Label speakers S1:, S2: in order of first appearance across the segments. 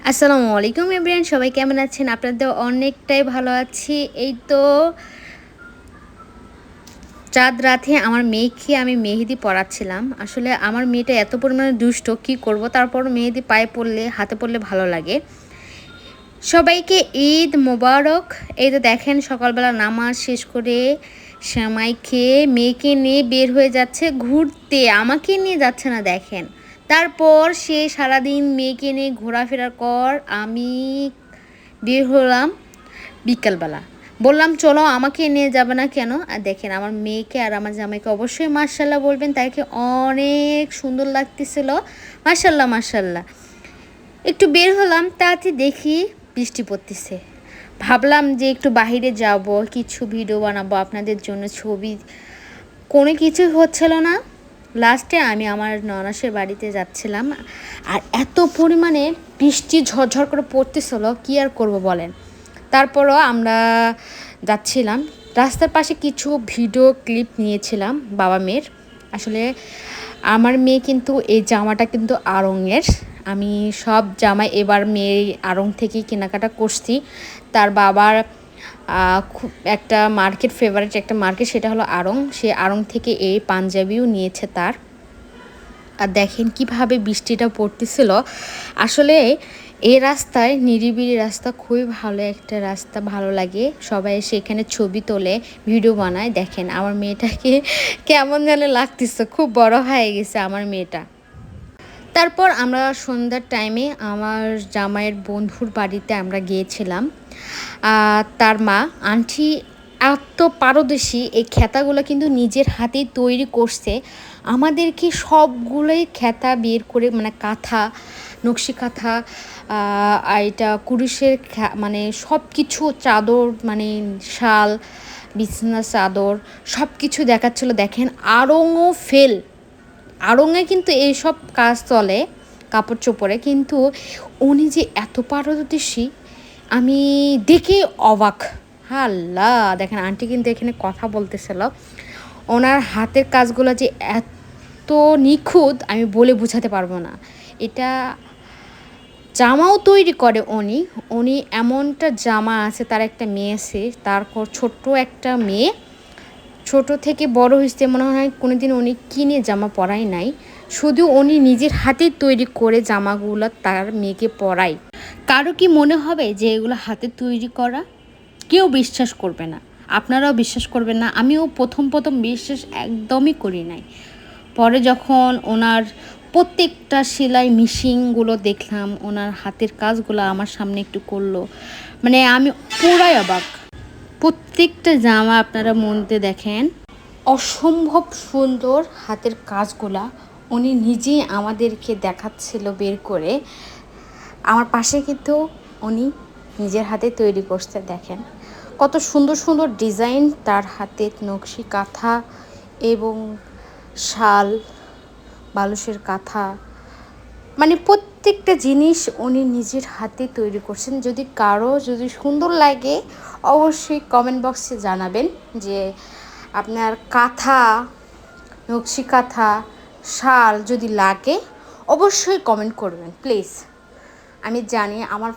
S1: আসসালামু আলাইকুম এভরিওয়ান, সবাই কেমন আছেন? আপনাদের অনেকটাই ভালো আছি। এই তো চাঁদ রাতে আমার মেয়েকে আমি মেহেদি পরাচ্ছিলাম। আসলে আমার মেয়েটা এত পরিমাণে দুষ্ট, কি করব, তারপর মেহেদি পায়ে পড়লে হাতে পড়লে ভালো লাগে। সবাইকে ঈদ মোবারক। এই তো দেখেন সকালবেলা নামাজ শেষ করে সেমাই খেয়ে মেয়েকে নিয়ে বের হয়ে যাচ্ছে ঘুরতে, আমাকে নিয়ে যাচ্ছে না দেখেন। তারপর সে সারাদিন মেয়েকে নিয়ে ঘোরাফেরার পর আমি বের হলাম বিকালবেলা। বললাম চলো আমাকে নিয়ে যাবে না কেন? আর দেখেন আমার মেয়েকে আর আমার জামাইকে অবশ্যই মাশাল্লাহ বলবেন, তাকে অনেক সুন্দর লাগতেছিল। মাশাল্লাহ মাশাল্লাহ। একটু বের হলাম, তাতে দেখি বৃষ্টি পড়তেছে। ভাবলাম যে একটু বাইরে যাব, কিছু ভিডিও বানাবো আপনাদের জন্য, ছবি, কোনো কিছুই হচ্ছিল না। লাস্টে আমি আমার ননাসের বাড়িতে যাচ্ছিলাম, আর এত পরিমাণে বৃষ্টি ঝরঝর করে পড়তেছিল, কী আর করব বলেন। তারপরও আমরা যাচ্ছিলাম, রাস্তার পাশে কিছু ভিডিও ক্লিপ নিয়েছিলাম বাবা মেয়ের। আসলে আমার মেয়ে কিন্তু এই জামাটা কিন্তু আড়ংয়ের। আমি সব জামা এবার মেয়ে আড়ং থেকেই কেনাকাটা করছি। তার বাবার খুব একটা মার্কেট, ফেভারিট একটা মার্কেট, সেটা হলো আড়ং। সে আড়ং থেকে এই পাঞ্জাবিও নিয়েছে তার। আর দেখেন কিভাবে বৃষ্টিটা পড়তেছিল। আসলে এই রাস্তায়, নিরিবিলি রাস্তা, খুবই ভালো একটা রাস্তা, ভালো লাগে। সবাই এসে এখানে ছবি তোলে, ভিডিও বানায়। দেখেন আমার মেয়েটাকে কেমন যেন লাগতেছে, খুব বড় হয়ে গেছে আমার মেয়েটা। তারপর আমরা সন্ধ্যার টাইমে আমার জামাইয়ের বন্ধুর বাড়িতে আমরা গিয়েছিলাম। তার মা আন্টি এত পারদর্শী, এই খেতাগুলো কিন্তু নিজের হাতেই তৈরি করছে। আমাদেরকে সবগুলোই খেতা বের করে, মানে কাঁথা, নকশি কাঁথা, এটা কুরুশের মানে সব কিছু, চাদর, মানে শাল, বিছানা চাদর, সব কিছু দেখাচ্ছিলো। দেখেন আড়ংও ফেল, আড়ংয়ে কিন্তু এইসব কাজ চলে কাপড় চোপড়ে, কিন্তু উনি যে এত পারদর্শী আমি দেখে অবাক। আল্লাহ, দেখেন আন্টি কিন্তু এখানে কথা বলতেছিল। ওনার হাতের কাজগুলো যে এত নিখুঁত আমি বলে বোঝাতে পারবো না। এটা জামাও তৈরি করে উনি। উনি এমনটা জামা আছে, তার একটা মেয়ে আছে, তারপর ছোট্ট একটা মেয়ে, ছোট থেকে বড় হয়েছে, মনে হয় কোনোদিন উনি কিনে জামা পরাই নাই। শুধু উনি নিজের হাতে তৈরি করে জামাগুলো তার মেয়েকে পরায়। কারো কি মনে হবে যে এগুলো হাতে তৈরি করা? কেউ বিশ্বাস করবে না, আপনারাও বিশ্বাস করবেন না। আমিও প্রথম প্রথম বিশ্বাস একদমই করি নাই। পরে যখন ওনার প্রত্যেকটা সেলাই মেশিনগুলো দেখলাম, ওনার হাতের কাজগুলো আমার সামনে একটু করলো, মানে আমি পুরাই অবাক। প্রত্যেকটা জামা আপনারা মনতে দেখেন, অসম্ভব সুন্দর হাতের কাজগুলা উনি নিজেই আমাদেরকে দেখাচ্ছিল বের করে। আমার পাশে কিন্তু উনি নিজের হাতে তৈরি করতে, দেখেন কত সুন্দর সুন্দর ডিজাইন তার হাতে, নকশি কাঁথা এবং শাল, বালুশের কাঁথা, মানে প্রত্যেকটা জিনিস উনি নিজের হাতে তৈরি করছেন। যদি কারো যদি সুন্দর লাগে অবশ্যই কমেন্ট বক্সে জানাবেন যে আপনার কাঁথা, নকশি কাঁথা, শাল যদি লাগে অবশ্যই কমেন্ট করবেন প্লিজ। আমি জানি আমার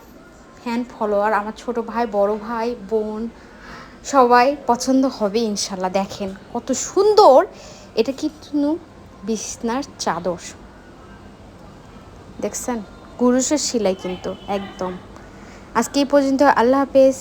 S1: ফ্যান ফলোয়ার, আমার ছোট ভাই, বড় ভাই, বোন, সবাই পছন্দ হবে ইনশাল্লাহ। দেখেন কত সুন্দর, এটা কিন্তু বিছনার চাদর, দেখছেন কুরুশের সেলাই কিন্তু একদম। আজকে এই পর্যন্ত, আল্লাহ হাফেজ।